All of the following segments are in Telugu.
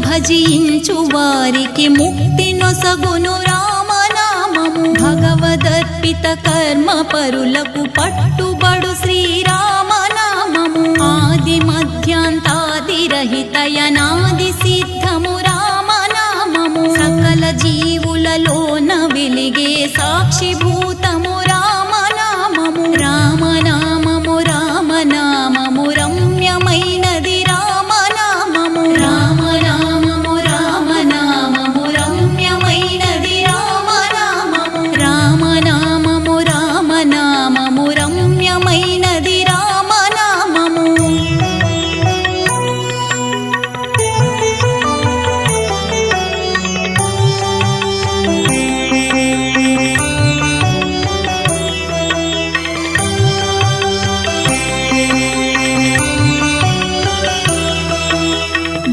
భజించు వారికి ముక్తి నొసగును రామనామము. భగవదర్పిత కర్మ పరులకు పట్టుబడు శ్రీరామనామము. ఆది మధ్యాంతాది రహితయనాది సిద్ధము రామనామము. సకల జీవులలోన వెలిగే సాక్షిభూతము రామనామము. రామనామము రామనామము రమ్యమైనది రామనామము. రామనామము రామనామము రమ్యమైనది రామనామము. రామనామము రామనామము రమ్యమైనది రామనామము.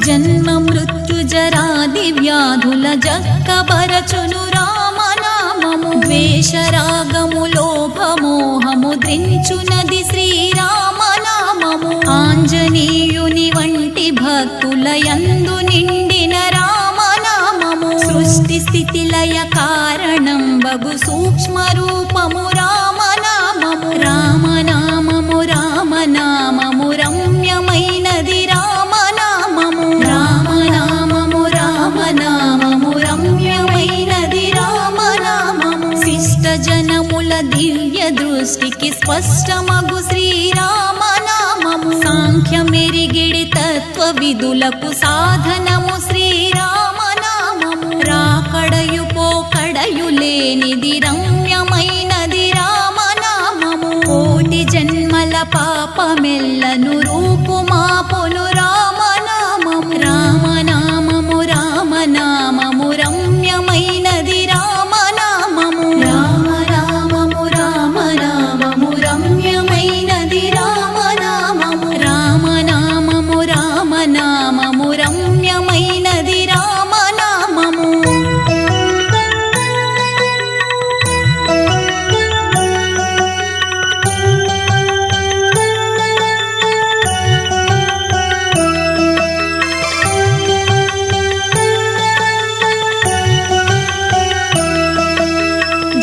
జన్మ మృత్యు జరాది వ్యాధుల జక్కబరచును రామనామము. ద్వేషరాగము లోభమోహము దించునది శ్రీరామనామము. ఆంజనేయుని వంటి భక్తుల యందు నిండిన రామనామము. సృష్టి స్థితి లయ కారణం బగు సూక్ష్మ రూపము రామనామము. రామనామము రామనామము రమ్యమైనది రామనామము. రామనామము రామనామము రమ్యమైనది రామనామము. శిష్ట జనముల దివ్య దృష్టికి స్పష్టమగు శ్రీరామనామము. సాంఖ్య మెరిగిడి తత్వ విధులకు సాధనము శ్రీరామనామము. రాకడయు పోకడయు లేనిది రమ్యమైనది రామనామము. కోటి జన్మల పాపమెల్లను రూపుమాపును రామనామము. రామనామము రామనామము రమ్యమైనది రామనామము. రామనామము రామనామము రమ్యమైనది రామనామము. రామనామము రామనామము రమ్యమైనది రామనామము.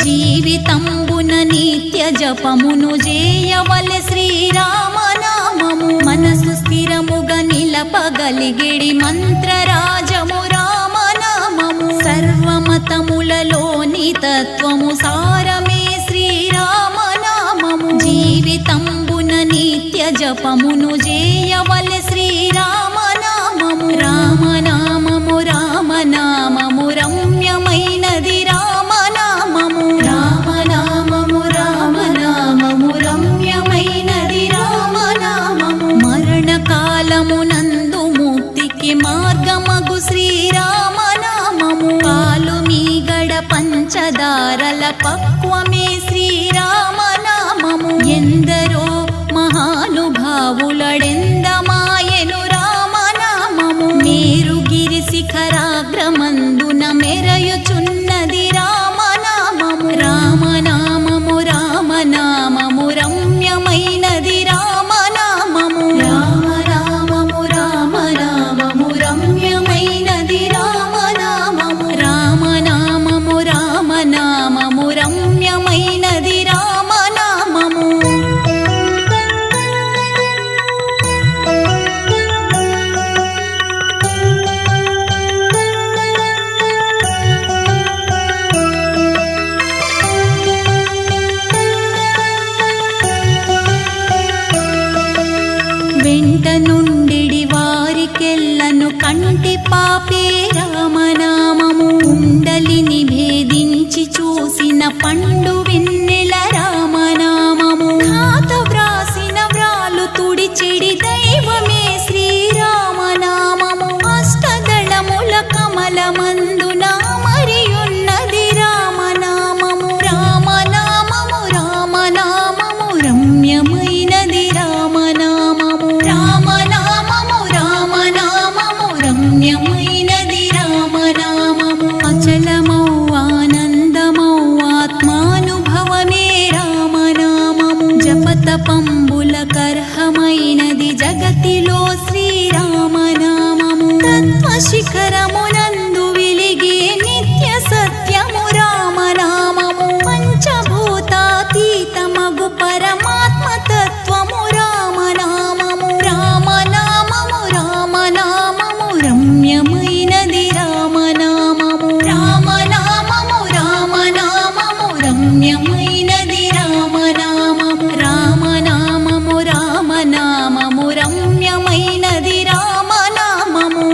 జీవితంబున నిత్య జపమును చేయవలె శ్రీరామనామము. మనసు స్థిరముగా నిలపగలిగిడి మంత్రరాజము రామనామము. సర్వమతములలోని తత్వము సారమే శ్రీరామనామము. జీవితంబున నిత్య జపమును చేయవలె శ్రీరామనామము. రామనామము రామనామము రమ్యమైనది రామనామము. రామనామము రామనామము రమ్యమైనది రామనామము. మరణకాలమునందు ముక్తికి మార్గమగు శ్రీరామనామము. పరిపక్వమే శ్రీరామనామము. ఎందరో మహానుభావులడెందమాయెను రామనామము. మేరుగిరి శిఖరాగ్రమందున మెరయుచున్నది రామనామము. రామనామము రామనామము రమ్యమైనది రామనామము. రామనామము రామనామము రమ్యమైనది రామనామము. రామనామము రామనామము రమ్యమైనది రామనామము. వెంట నుండిడి వారికెల్లను కంటి పాపే రామనామము. కుండలిని భేదించి చూసిన పండు వెన్నెల రామనామము. ఖాత వ్రాసిన వ్రాలు తుడిచెడి దైవమే శ్రీరామనామము. అష్టదళముల కమలమందున మరియున్నది రామనామము. రామనామము రామనామము రమ్యమైనది రామనామము. రామనామము రామనామము రమ్యమైనది రామనామము. అచలమౌ ఆనందమౌ ఆత్మానుభవమే రామనామము. జపతపంబుల కర్హమైనది జగతిలో శ్రీరామనామము. తత్వశిఖరమునందు వెలిగే నిత్య సత్యము రామనామము. పంచభూతాతీతమగు పరమాత్మ తత్వము రామనామము. రామనామము రామనామము రమ్యమైనది రామనామము. రామనామము రామనామము రమ్యమైనది రామనామము. రామనామము రామనామము రమ్యమైనది రామనామము.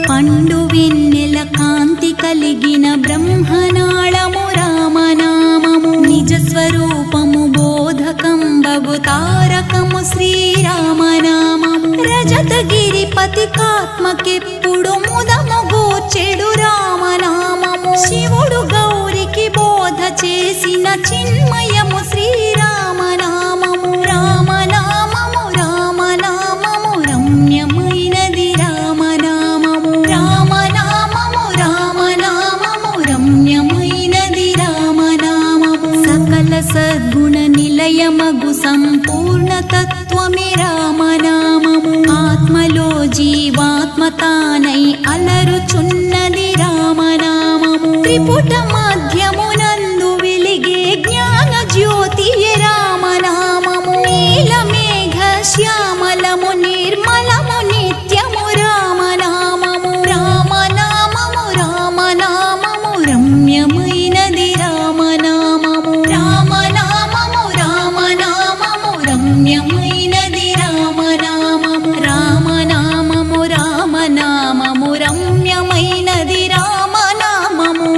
పండు వెన్నెల కాంతి కలిగిన బ్రహ్మనాళము రామనామము. నిజ స్వరూపము బోధకంబగు తారకము శ్రీరామనామము. రజతగిరిపతికాత్మకెప్పుడు ముదము గూర్చెడు రామనామము. శివుడు గౌరికి బోధ చేసిన చిన్మయము శ్రీరామనామము. రామనామము రామనామము రమ్యమైనది రామనామము. రామనామము రామనామము రమ్యమైనది రామనామము. సకల సద్గుణ నిలయమగు సంపూర్ణ తత్వమే రామనామము. ఆత్మలో జీవాత్మతానై అలరుచున్నది రామనామము. త్రిపుట మధ్యమునందు వెలిగే జ్ఞాన జ్యోతియే రామనామము. నీలమేఘ శ్యామలము నిర్మలము నిత్యము రామనామము. రామనామము రామనామము రమ్యమైనది రామనామము. రామనామము రామనామము రమ్యమైనది రామనామము. రామనామము రామనామము రమ్యమైనది రామనామము.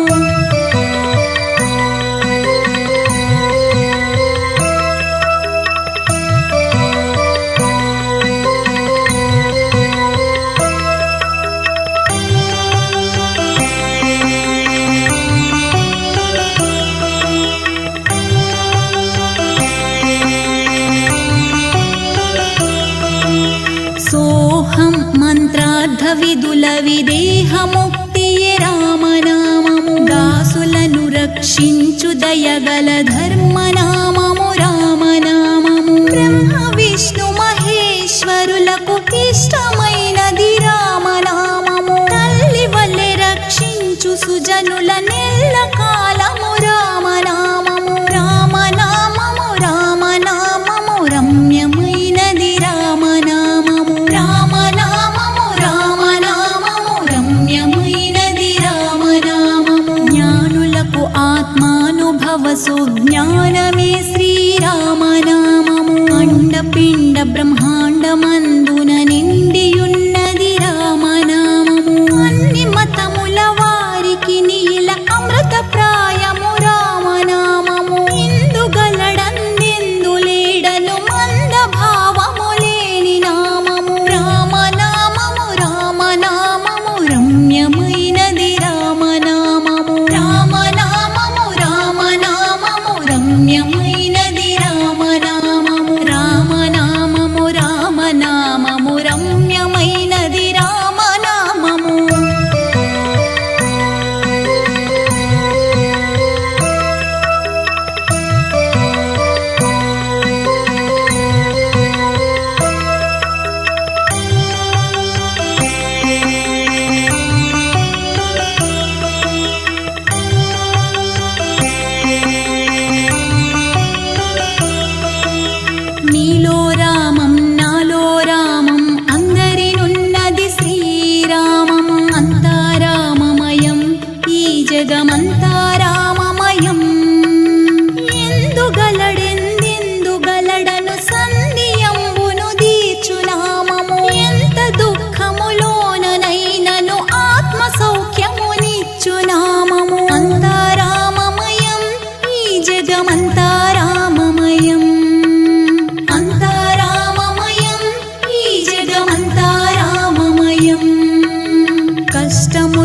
సోహం మంత్రార్థ విదుల విదేహముక్తియే రామనామము. దాసులను రక్షించు దయగల ధర్మనామము రామనామము. బ్రహ్మ విష్ణు మహేశ్వరులకు ఇష్టమైనది రామనామము. తల్లి వల్లే రక్షించు సుజనుల నెల్ల కాలము రామనామము. రామనామము రామనామము రమ్యమైనది రామనామము. రామనామము రామనామము రమ్యమైనది రామనామము. జ్ఞానులకు ఆత్మానుభవ సుజ్ఞానమే శ్రీరామనామము. అండపిండ బ్రహ్మాండమందున నిండియున్నది రామనామము. అన్ని మతముల వారికి నీల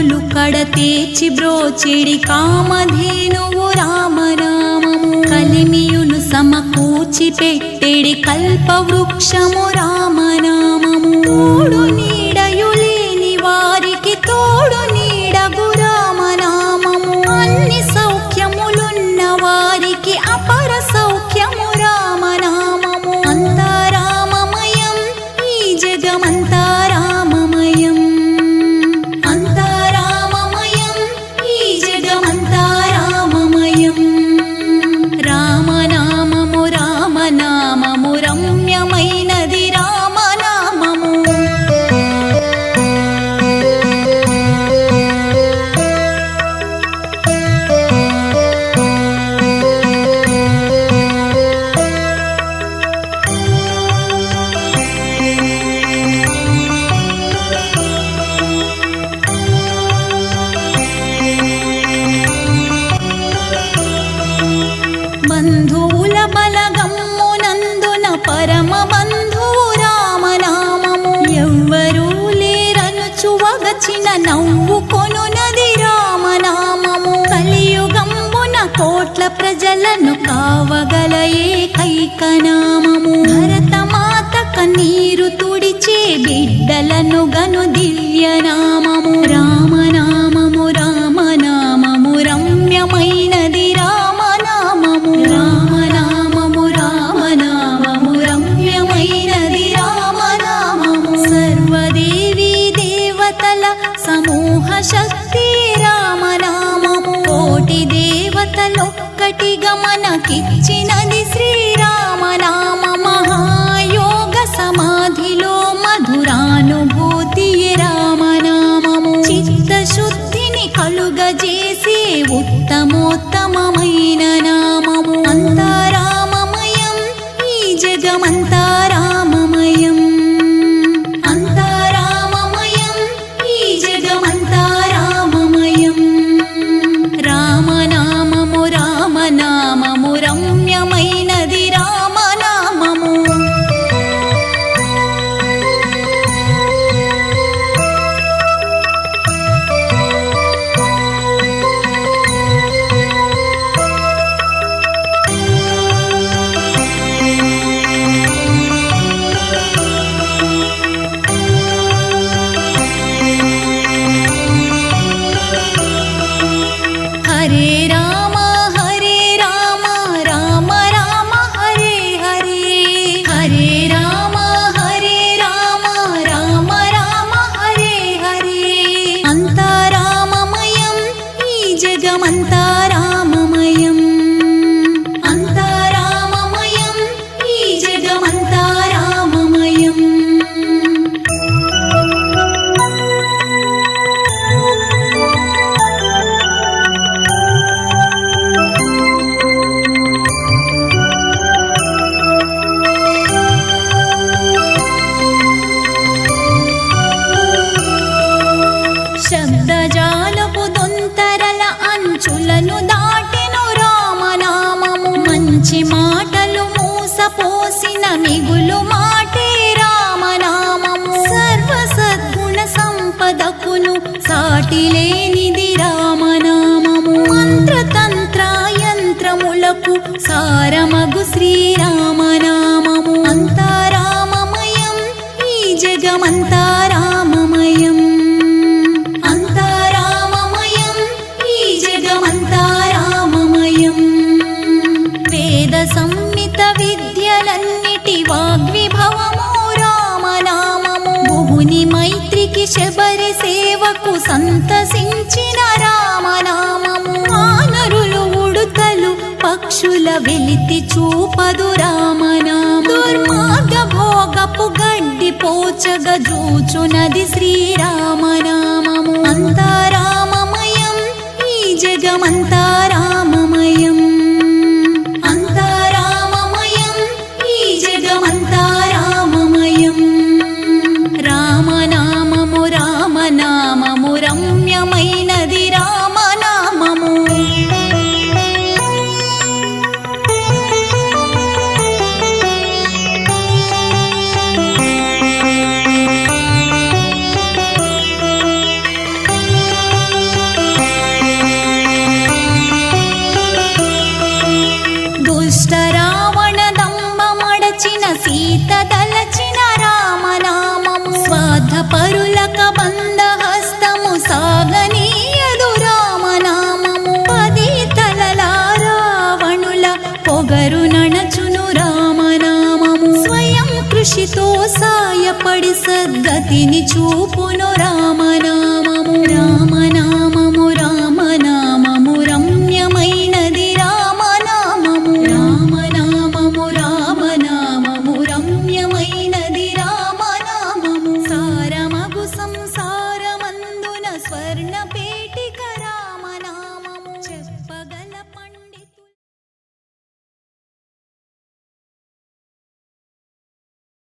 కన్నులు కడతేచి బ్రోచెడి కామధేనువు రామనామము కలిమియులు సమకూచి పెట్టెడి కల్పవృక్షము రామనామము తోడు నీడయులేని వారికి తోడు నీడగు రామనామము అన్ని సౌఖ్యములున్న వారికి అపర సౌఖ్యము రామనామము అంతా రామమయం ఈ జగమంతా రామమయం అంతా రామమయం ఈ జగమంతా రామమయం రామనామము రామనామము రమ్యమైనది రామనామము బంధువుల బలగమ్మునందున పరమ బంధువు రామనామము ఎవ్వరూ లేరనుచు వగచిన నవ్వుకొనునది రామనామము కలియుగంబున కోట్ల ప్రజలను కావగల ఏకైకనామము భరతమాత కన్నీరు తుడిచే బిడ్డలను గను దివ్యనామము రామనామము రామనామము రమ్యమైనది రామనామము రామనామము రామనామము రమ్యమైనది రామనామము సర్వదేవీ దేవతల సమూహ శక్తి రామనామము కోటి దేవతలొక్కటిగా మనకిచ్చినది శ్రీరామనామ మహాయోగ సమాధిలో మధురానుభూతి రామనామము చిత్తశుద్ధిని కలుగజేసే ఉత్తమోత్తమమైన నామము అంతా రామమయం ఈ జగమంతా రామమయం అంతా రామమయం ఈ జగమంతా రామమయం రామనామము రామనామము రమ్యమైనది రామనామము హరే రామ రామ రామ హరే హరే హరే రామ రామ రామ హరే హరే అంతా రామమయం ఈ జగమంతా రామమయం అంతా రామమయం ఈ జగమంతా రామమయం శబ్దజాలపు దొంతరల అంచులను దాటెను రామనామము మంచి మాటలు మూసపోసిన మిగులు మాటే రామనామము సర్వ సద్గుణ సంపదకును సాటిలేనిది రామనామము మంత్రతంత్ర యంత్రములకు సారమగు శ్రీరామనామము అంతా రామమయం ఈ జగమంతా రామమయం అంతా రామమయం ఈ జగమంతా రామమయం వేద సంహిత విద్యలన్నిటి వాగ్విభవము రామనామము భువుని మైత్రికి శబరి సేవకు సంతసించిన రామనామము వానరులు ఉడుతలు పక్షుల వెలితి చూపదు రామనామము దుర్మార్గ భోగపు గడ్డి పోచగ జూచునది శ్రీరామనామము అంతా రామమయం ఈ జగమంతా రామమయం అంతా రామమయం ఈ జగమంతా రామమయం రామనామము రామనామము రమ్యమైనది రామనామము పరులక బంధహస్తము సాగనీయదు రామనామము పది తలల రావణుల పొగరు నణచును రామనామము స్వయం కృషితో సాయపడి సద్గతిని చూపును రామనామము